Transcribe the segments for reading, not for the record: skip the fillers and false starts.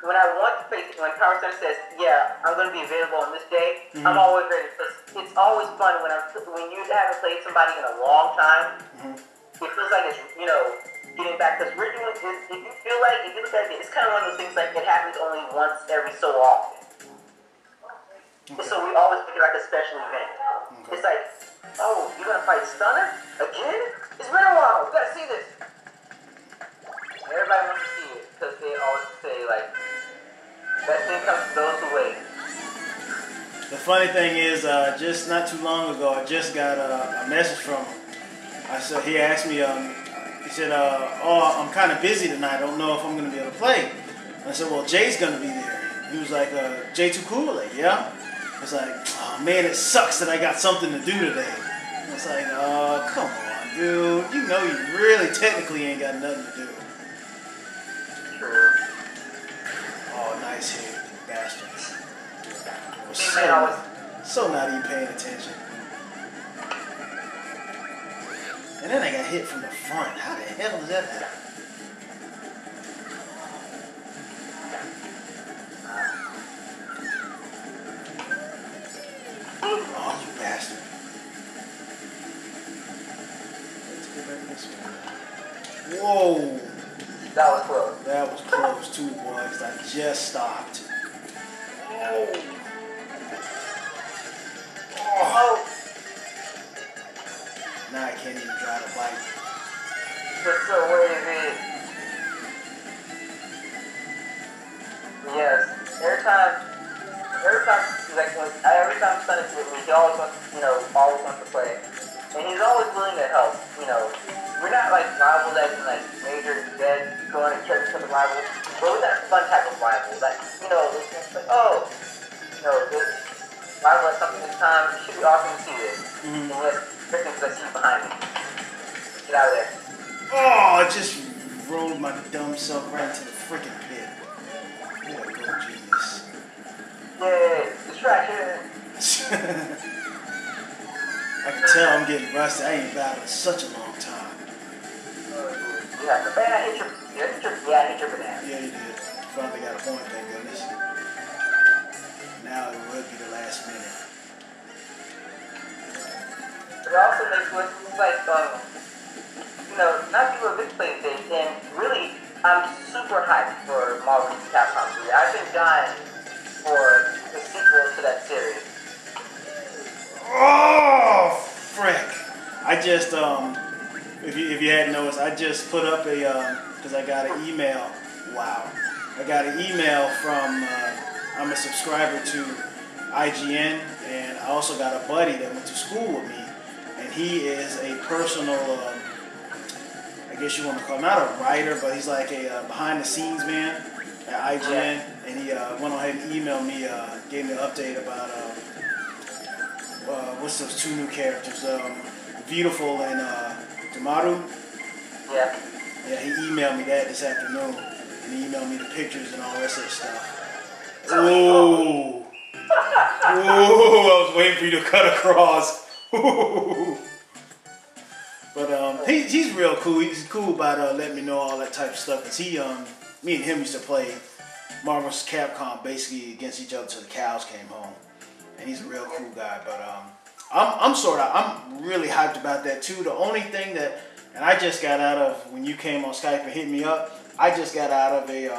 when I want to play, when Power Center says, yeah, I'm going to be available on this day, I'm always ready. Because it's always fun when you haven't played somebody in a long time. It feels like it's, you know, getting back. Because we're doing, if you look at it, it's kind of one of those things like it happens only once every so often. Okay. So we always make it like a special event. Okay. It's like, oh, you're going to fight Stunner? Again? It's been a while. We got to see this. And everybody wants to see it. Because they always say, like, best thing comes to those who wait. The funny thing is, just not too long ago, I just got a message from him. He asked me, he said, oh, I'm kind of busy tonight. I don't know if I'm going to be able to play. I said, well, Jay's going to be there. He was like, Jay too cool? Like, yeah. I was like, oh man, it sucks that I got something to do today. I was like, oh, come on, dude. You know you really technically ain't got nothing to do. True. Oh, nice hit, you bastards. So not even paying attention. And then I got hit from the front. How the hell does that happen? Oh, you bastard. Let's go back this way. Whoa. That was close. That was close too, boys. I just stopped. Oh. Oh. Now I can't even try to bite. Just so wavy. Yes. Every time Sonic with me, he always wants, always wants to play. And he's always willing to help, We're not like rivals as in like major dead going and checking for the rivals. But we're that fun type of rival. That, it's like, oh, this rival has something this time. It should be awesome to see this. And yes, freaking because I see you behind me. Get out of there. Oh, I just rolled my dumb self right into the freaking pit. What a good genius. Yay, distraction. I can tell I'm getting rusty. I ain't battled in such a long time. Yeah, the banana hit your banana. Yeah, you did. Finally got a point, thank goodness. Now it would be the last minute. It also makes it like, not people have been playing things, and really, I'm super hyped for Marvel vs. Capcom 3. I've been dying for the sequel to that series. Oh, frick. I just, if you hadn't noticed, I just put up because I got an email. Wow. I got an email from, I'm a subscriber to IGN, and I also got a buddy that went to school with me, and he is a personal, I guess you want to call him, not a writer, but he's like a behind-the-scenes man at IGN, and he went ahead and emailed me, gave me an update about, what's those two new characters, Beautiful and Damaru. Yeah. Yeah, he emailed me that this afternoon, and he emailed me the pictures and all that sort of stuff. Ooh. Ooh, I was waiting for you to cut across. Ooh. But he's real cool. He's cool about letting me know all that type of stuff. Cause me and him used to play Marvel vs. Capcom basically against each other till the cows came home. And he's a real cool guy. But I'm really hyped about that too. The only thing that, and I just got out of when you came on Skype and hit me up, I just got out of a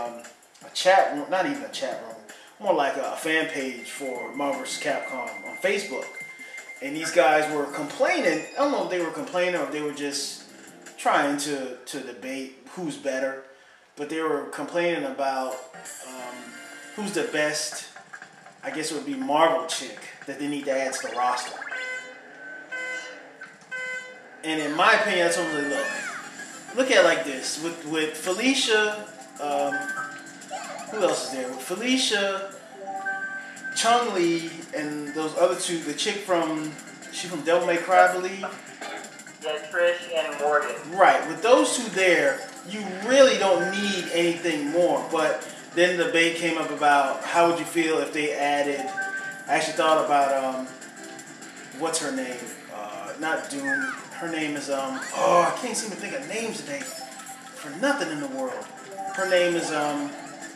chat room, not even a chat room, more like a fan page for Marvel vs. Capcom on Facebook. And these guys were complaining. I don't know if they were complaining or if they were just trying to debate who's better. But they were complaining about who's the best, I guess it would be Marvel chick that they need to add to the roster. And in my opinion, I told them, look at it like this. With Felicia, who else is there? With Felicia, Chun-Li, and those other two, the chick from Devil May Cry, I believe. Yeah, Trish and Morgan. Right, with those two there, you really don't need anything more. But then the debate came up about how would you feel if they added, I actually thought about, what's her name? Not Doom. Her name is, I can't seem to think of names today for nothing in the world. Her name is,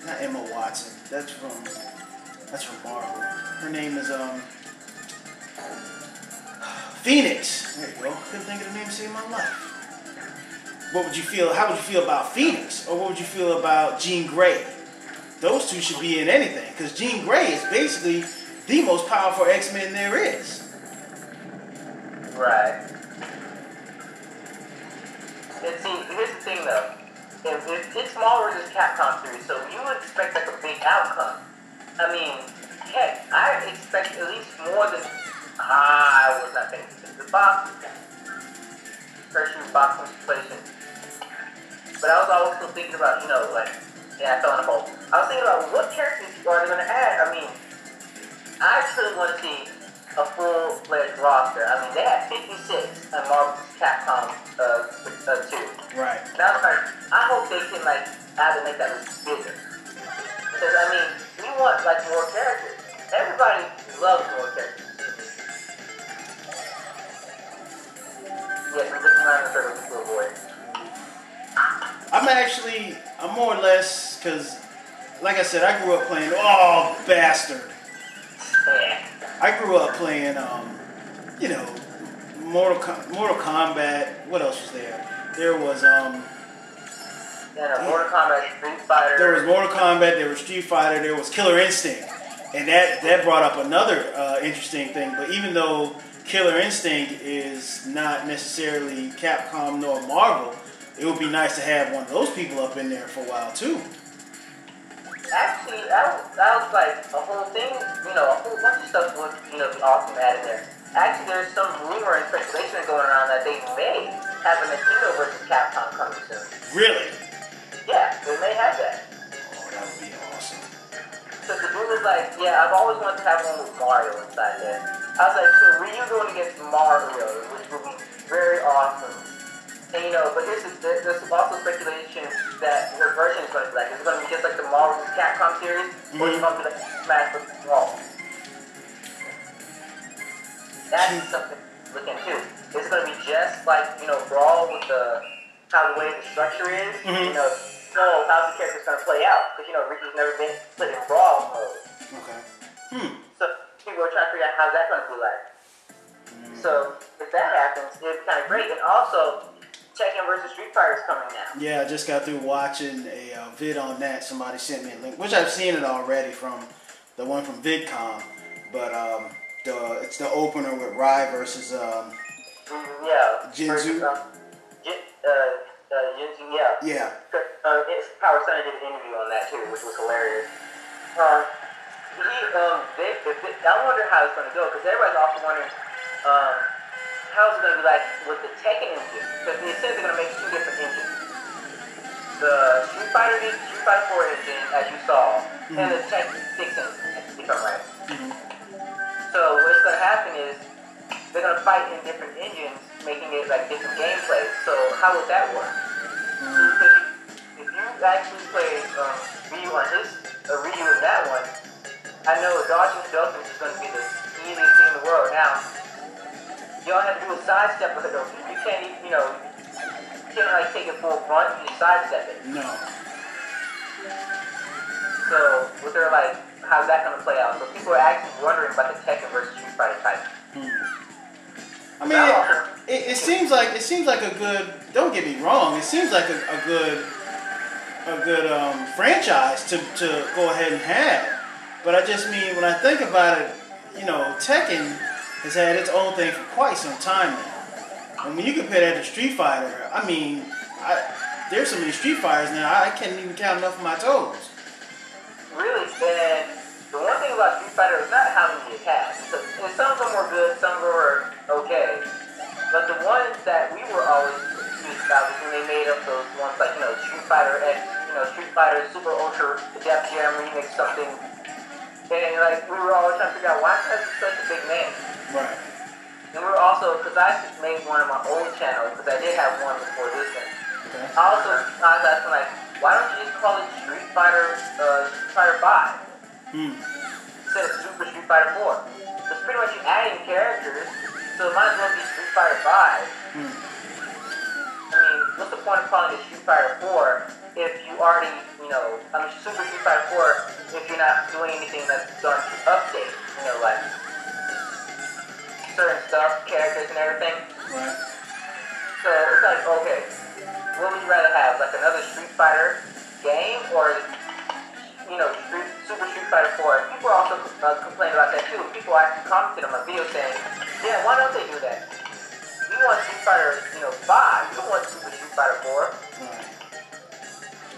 not Emma Watson. That's from Marvel. Her name is Phoenix. There you go. Couldn't think of the name to save my life. What would you feel? How would you feel about Phoenix, or what would you feel about Jean Grey? Those two should be in anything, because Jean Grey is basically the most powerful X-Men there is. Right. And see, here's the thing though. If it's Marvel vs. Capcom series, so you would expect like a big outcome. I mean, heck, I expect at least more than I was not thinking. The box, first box installation. But I was also thinking about, you know, like, yeah, I fell in a hole. I was thinking about what characters are they going to add. I mean, I truly want to see a full-fledged roster. I mean, they had 56 on Marvel Capcom 2. Right. Now, I hope they can, like, either make that bigger. Because, I mean, we want, like, more characters. Everybody loves more characters. Yes, I'm just around the circle to avoid. I'm more or less, because, like I said, I grew up playing, oh, bastard. Yeah. I grew up playing, you know, Mortal Kombat. What else was there? There was, Mortal Kombat, Street Fighter. There was Mortal Kombat, there was Street Fighter, there was Killer Instinct. And that brought up another interesting thing. But even though Killer Instinct is not necessarily Capcom nor Marvel, it would be nice to have one of those people up in there for a while too. Actually, that was like a whole thing, you know, a whole bunch of stuff would, you know, be awesome to add in there. Actually, there's some rumor and speculation going around that they may have a Nintendo vs. Capcom coming soon. Really? Yeah, they may have that. Oh, that would be awesome. So the dude was like, yeah, I've always wanted to have one with Mario inside there. I was like, so Ryu going against Mario, which would be very awesome. And you know, but there's also speculation that her version is going to be like, it's going to be just like the Marvel vs. Capcom series, or it's going to be like Smash vs. Brawl. That's something to look into. It's going to be just like, you know, Brawl with how the way the structure is, you know, so how's the character's going to play out? Because, you know, Riku's never been put in Brawl mode. Okay. So people are trying to figure out how's that going to be like. So if that happens, it'd be kind of great. And also, Tekken vs. Street Fighter is coming now. Yeah, I just got through watching a vid on that. Somebody sent me a link, which I've seen it already from the one from VidCon. But it's the opener with Rai versus Jinzu. Jinzu, yeah. Yeah. Power Center did an interview on that too, which was hilarious. I wonder how it's going to go, because everybody's also wondering how it's going to be like with the Tekken engine, because they said they're going to make two different engines. The Street Fighter 4 engine, as you saw, and the Tekken 6 engine, if I'm right. So what's going to happen is they're going to fight in different engines, making it like different gameplay. So how would that work? If you actually play Ryu on Ryu in that one, I know dodging Hadouken is going to be the easiest thing in the world. Now, you don't have to do a sidestep with Hadouken. You can't even, you know, you can't like take it full front, you just sidestep it. No. So, with their like, how's that going to play out? So people are actually wondering about the Tekken versus Street Fighter type. I mean, it seems like a good. Don't get me wrong. It seems like a good franchise to go ahead and have. But I just mean, when I think about it, you know, Tekken has had its own thing for quite some time now. And when you compare that to Street Fighter, I mean, there's so many Street Fighters now, I can't even count enough of my toes. Really? And the one thing about Street Fighter is not how many it has. And some of them were good, some of them were okay. But the ones that we were always confused about was when they made up those ones like, you know, Street Fighter X, you know, Street Fighter Super Ultra Def Jam Remix something. And like, we were always trying to figure out why it has such a big name. Right. And we were also, because I made one of my old channels, because I did have one before this one. Okay. I was asking like, why don't you just call it Street Fighter 5? Instead of Super Street Fighter 4. It's pretty much you adding characters, so it might as well be Street Fighter 5. I mean, what's the point of calling it Street Fighter 4 if you already, you know, I mean, Super Street Fighter 4, if you're not doing anything that's done to update, you know, like certain stuff, characters and everything. Right. So it's like, okay, what would you rather have, like another Street Fighter game, or you know, Super Street Fighter 4? People also complain about that too. People actually commented on my video saying, yeah, why don't they do that? You want Street Fighter, you know, 5. You don't want Super Street Fighter 4. Right.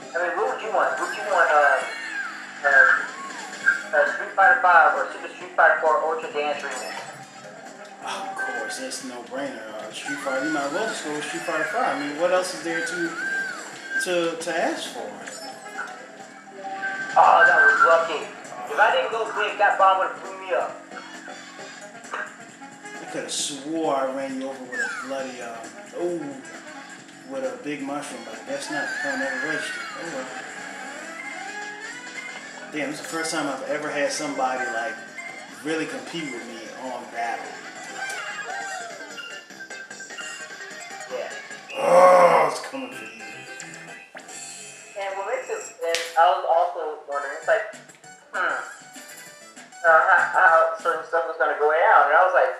I mean, what would you want? Would you want Street Fighter 5 or Super Street Fighter 4 Ultra Dance Remix? Oh, of course, that's no brainer. Street Fighter, you might as well just go with Street Fighter 5. I mean, what else is there to ask for? Oh, that was lucky. If I didn't go big, that bomb would have blew me up. I could have swore I ran you over with a bloody, with a big mushroom, but I guess not. I never registered. Oh well. Damn, it's the first time I've ever had somebody, like, really compete with me on battle. Yeah. Oh, it's coming for you. And what makes it, and I was also wondering, it's like, how certain stuff was going to go down. And I was like,